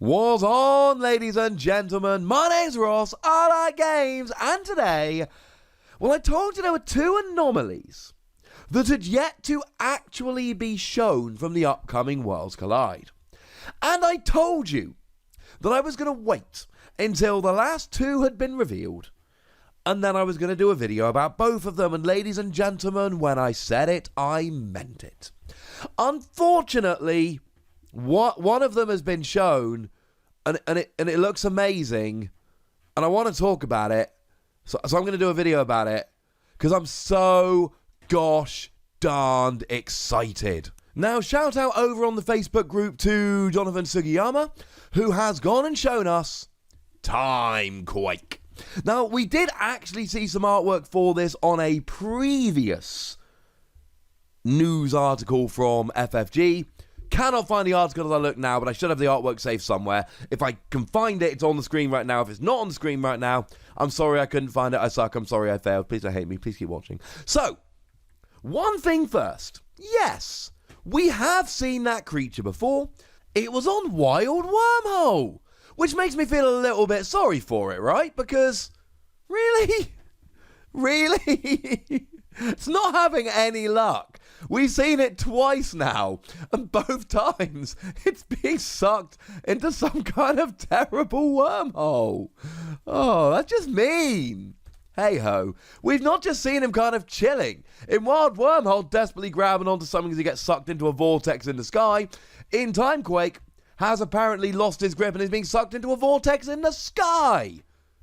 What's on, ladies and gentlemen? My name's Ross, I like games, and today, well, I told you there were two anomalies that had yet to actually be shown from the upcoming Worlds Collide. And I told you that I was going to wait until the last two had been revealed, and then I was going to do a video about both of them, and ladies and gentlemen, when I said it, I meant it. Unfortunately, one of them has been shown, and it looks amazing, and I want to talk about it, so I'm going to do a video about it, because I'm so gosh darned excited. Now, shout out over on the Facebook group to Jonathan Sugiyama, who has gone and shown us Timequake. Now, we did actually see some artwork for this on a previous news article from FFG. Cannot find the article as I look now, but I should have the artwork saved somewhere. If I can find it, it's on the screen right now. If it's not on the screen right now, I'm sorry I couldn't find it. I suck. I'm sorry I failed. Please don't hate me. Please keep watching. So, one thing first. Yes, we have seen that creature before. It was on Wild Wormhole, which makes me feel a little bit sorry for it, right? Because, really? Really? It's not having any luck. We've seen it twice now, and both times it's being sucked into some kind of terrible wormhole. Oh, that's just mean. Hey-ho. We've not just seen him kind of chilling. In Wild Wormhole, desperately grabbing onto something as he gets sucked into a vortex in the sky. In Timequake, has apparently lost his grip and is being sucked into a vortex in the sky.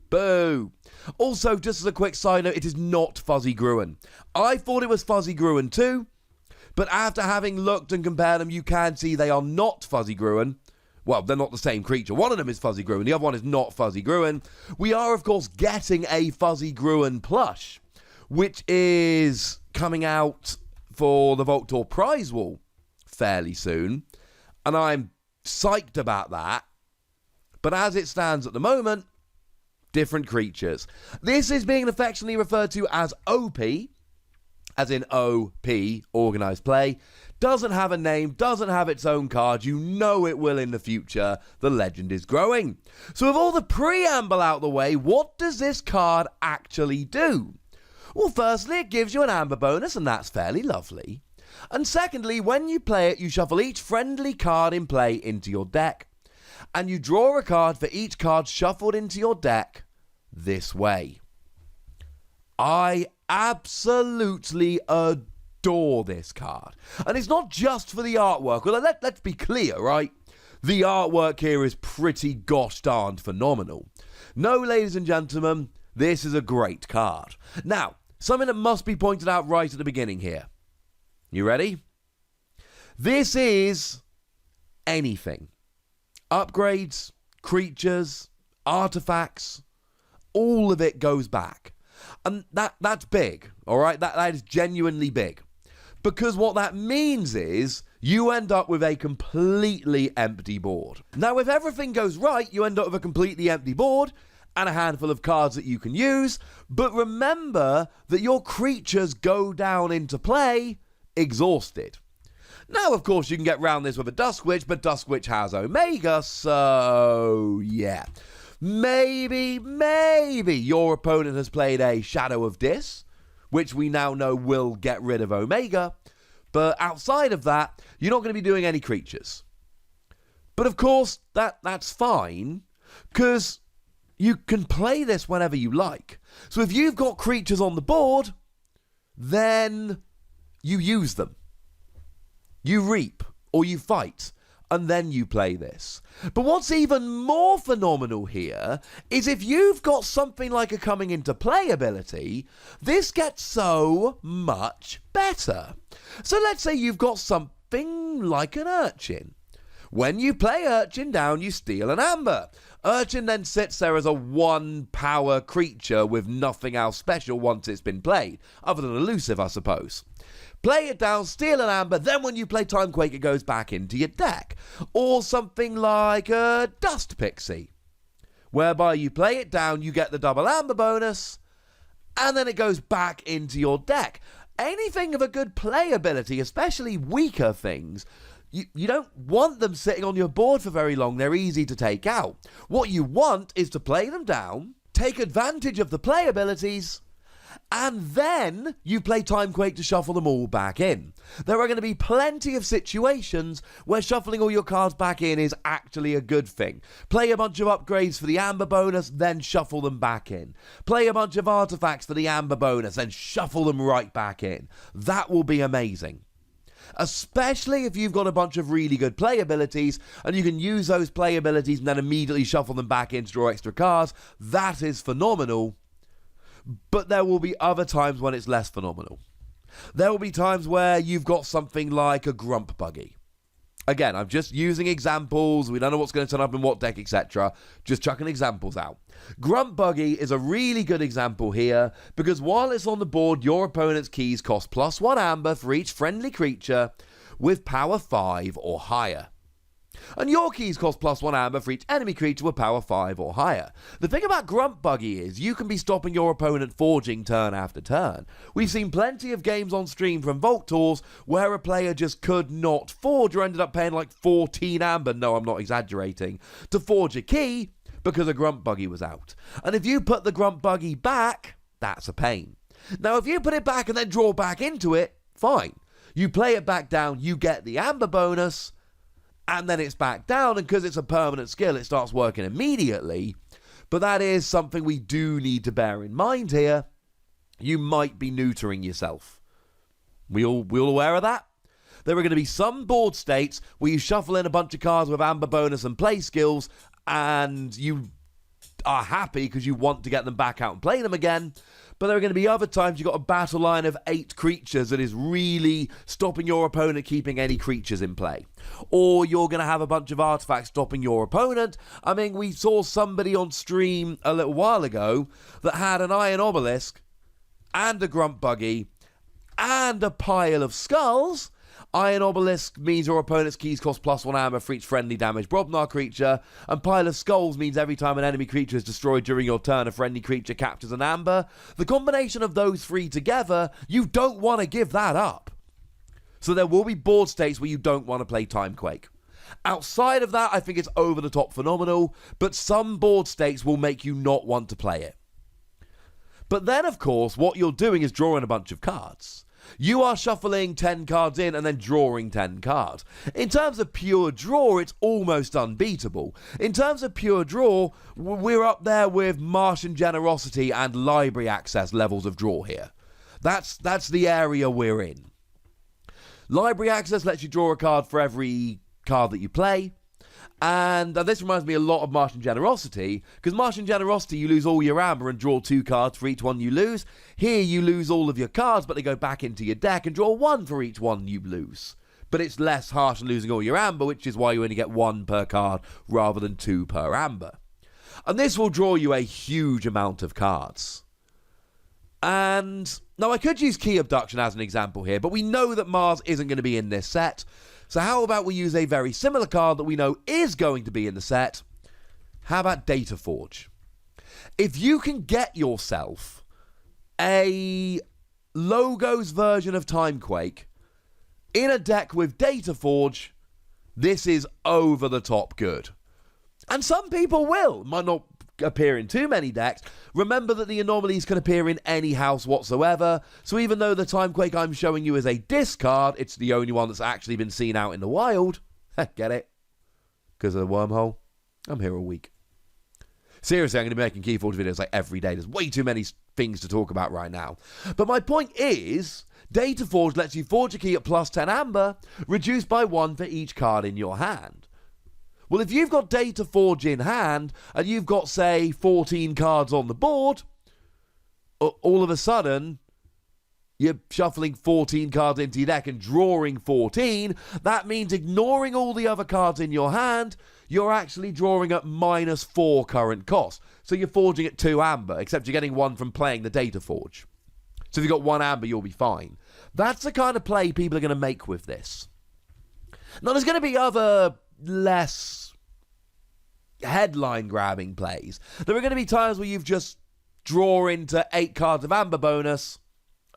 Boo. Also, just as a quick side note, it is not Fuzzy Gruen. I thought it was Fuzzy Gruen too, but after having looked and compared them, you can see they are not Fuzzy Gruen. Well, they're not the same creature. One of them is Fuzzy Gruen, the other one is not Fuzzy Gruen. We are, of course, getting a Fuzzy Gruen plush, which is coming out for the Vault Tour prize wall fairly soon, and I'm psyched about that. But as it stands at the moment, different creatures. This is being affectionately referred to as Opie, as in OP, Organised Play. Doesn't have a name, doesn't have its own card. You know it will in the future. The legend is growing. So with all the preamble out the way, what does this card actually do? Well, firstly, it gives you an amber bonus, and that's fairly lovely. And secondly, when you play it, you shuffle each friendly card in play into your deck, and you draw a card for each card shuffled into your deck this way. I absolutely adore this card. And it's not just for the artwork. Well, let's be clear, right? The artwork here is pretty gosh darned phenomenal. No, ladies and gentlemen, this is a great card. Now, something that must be pointed out right at the beginning here. You ready? This is anything. Upgrades, creatures, artifacts, all of it goes back. And that's big, all right? That is genuinely big. Because what that means is you end up with a completely empty board. Now, if everything goes right, you end up with a completely empty board and a handful of cards that you can use. But remember that your creatures go down into play exhausted. Now, of course, you can get round this with a Dusk Witch, but Dusk Witch has Omega, so yeah. Maybe your opponent has played a Shadow of Dis, which we now know will get rid of Omega, but outside of that, you're not going to be doing any creatures. But of course, that's fine, because you can play this whenever you like. So if you've got creatures on the board, then you use them. You reap, or you fight, and then you play this. But what's even more phenomenal here is if you've got something like a coming into play ability, this gets so much better. So let's say you've got something like an Urchin. When you play Urchin down, you steal an Amber. Urchin then sits there as a 1-power creature with nothing else special once it's been played, other than elusive, I suppose. Play it down, steal an Amber, then when you play Timequake, it goes back into your deck. Or something like a Dust Pixie, whereby you play it down, you get the double Amber bonus, and then it goes back into your deck. Anything of a good playability, especially weaker things, You don't want them sitting on your board for very long. They're easy to take out. What you want is to play them down, take advantage of the play abilities, and then you play Timequake to shuffle them all back in. There are going to be plenty of situations where shuffling all your cards back in is actually a good thing. Play a bunch of upgrades for the Amber bonus, then shuffle them back in. Play a bunch of artifacts for the Amber bonus, then shuffle them right back in. That will be amazing. Especially if you've got a bunch of really good play abilities and you can use those play abilities and then immediately shuffle them back in to draw extra cards. That is phenomenal. But there will be other times when it's less phenomenal. There will be times where you've got something like a Grump Buggy. Again, I'm just using examples. We don't know what's going to turn up in what deck, etc. Just chucking examples out. Grump Buggy is a really good example here because while it's on the board, your opponent's keys cost +1 amber for each friendly creature with power 5 or higher. And your keys cost +1 amber for each enemy creature with power 5 or higher. The thing about Grump Buggy is you can be stopping your opponent forging turn after turn. We've seen plenty of games on stream from Vault Tours where a player just could not forge or ended up paying like 14 amber, no, I'm not exaggerating, to forge a key because a Grump Buggy was out. And if you put the Grump Buggy back, that's a pain. Now, if you put it back and then draw back into it, fine. You play it back down, you get the amber bonus, and then it's back down, and because it's a permanent skill, it starts working immediately. But that is something we do need to bear in mind here. You might be neutering yourself. We all aware of that? There are going to be some board states where you shuffle in a bunch of cards with amber bonus and play skills, and you are happy because you want to get them back out and play them again. But there are going to be other times you've got a battle line of 8 creatures that is really stopping your opponent keeping any creatures in play. Or you're going to have a bunch of artifacts stopping your opponent. I mean, we saw somebody on stream a little while ago that had an Iron Obelisk and a Grump Buggy and a pile of skulls. Iron Obelisk means your opponent's keys cost +1 amber for each friendly damaged Brobnar creature, and Pile of Skulls means every time an enemy creature is destroyed during your turn, a friendly creature captures an amber. The combination of those 3 together, you don't want to give that up. So there will be board states where you don't want to play Timequake. Outside of that, I think it's over the top phenomenal, but some board states will make you not want to play it. But then, of course, what you're doing is drawing a bunch of cards. You are shuffling 10 cards in and then drawing 10 cards. In terms of pure draw, it's almost unbeatable. In terms of pure draw, we're up there with Martian Generosity and Library Access levels of draw here. That's the area we're in. Library Access lets you draw a card for every card that you play. And this reminds me a lot of Martian Generosity, because Martian Generosity, you lose all your amber and draw 2 cards for each one you lose. Here, you lose all of your cards, but they go back into your deck and draw 1 for each one you lose. But it's less harsh than losing all your amber, which is why you only get 1 per card rather than 2 per amber. And this will draw you a huge amount of cards. And now I could use Key Abduction as an example here, but we know that Mars isn't going to be in this set. So how about we use a very similar card that we know is going to be in the set? How about Data Forge? If you can get yourself a Logos version of Timequake in a deck with Data Forge, this is over the top good. And some people will. Might not appear in too many decks. Remember that the anomalies can appear in any house whatsoever, so even though the Timequake I'm showing you is a discard, it's the only one that's actually been seen out in the wild. Get it? Because of the wormhole? I'm here all week. Seriously, I'm going to be making Keyforge videos like every day. There's way too many things to talk about right now. But my point is, Data Forge lets you forge a key at +10 amber, reduced by 1 for each card in your hand. Well, if you've got Data Forge in hand, and you've got, say, 14 cards on the board, all of a sudden, you're shuffling 14 cards into your deck and drawing 14. That means ignoring all the other cards in your hand, you're actually drawing at -4 current cost. So you're forging at 2 amber, except you're getting 1 from playing the Data Forge. So if you've got 1 amber, you'll be fine. That's the kind of play people are going to make with this. Now, there's going to be other less headline grabbing plays. There are going to be times where you've just draw into 8 cards of amber bonus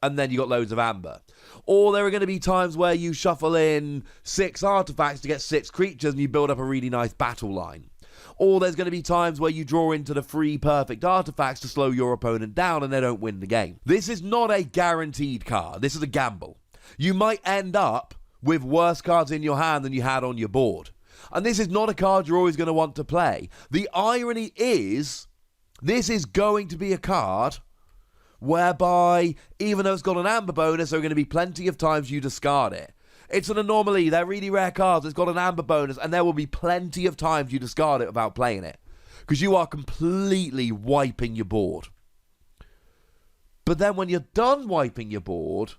and then you got loads of amber. Or there are going to be times where you shuffle in 6 artifacts to get 6 creatures and you build up a really nice battle line. Or there's going to be times where you draw into the 3 perfect artifacts to slow your opponent down and they don't win the game. This is not a guaranteed card. This is a gamble. You might end up with worse cards in your hand than you had on your board. And this is not a card you're always going to want to play. The irony is, this is going to be a card whereby, even though it's got an amber bonus, there are going to be plenty of times you discard it. It's an anomaly. They're really rare cards. It's got an amber bonus, and there will be plenty of times you discard it without playing it, because you are completely wiping your board. But then when you're done wiping your board,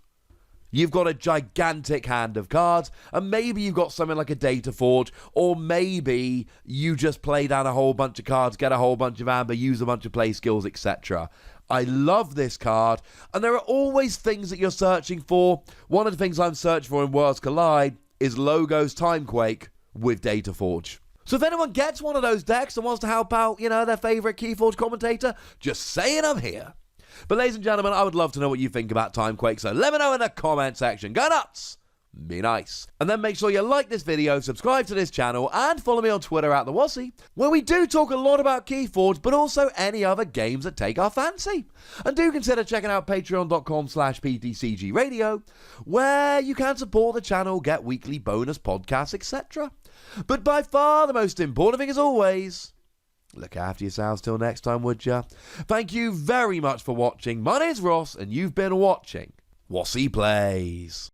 you've got a gigantic hand of cards, and maybe you've got something like a Data Forge, or maybe you just play down a whole bunch of cards, get a whole bunch of amber, use a bunch of play skills, etc. I love this card, and there are always things that you're searching for. One of the things I'm searching for in Worlds Collide is Logos Timequake with Data Forge. So if anyone gets one of those decks and wants to help out, their favourite Keyforge commentator, just saying I'm here. But ladies and gentlemen, I would love to know what you think about Timequake, so let me know in the comment section. Go nuts! Be nice. And then make sure you like this video, subscribe to this channel, and follow me on Twitter at the Wossy, where we do talk a lot about Keyforge, but also any other games that take our fancy. And do consider checking out patreon.com/PTCGradio, where you can support the channel, get weekly bonus podcasts, etc. But by far the most important thing, as always, look after yourselves till next time, would ya? Thank you very much for watching. My name's Ross, and you've been watching Wossy Plays.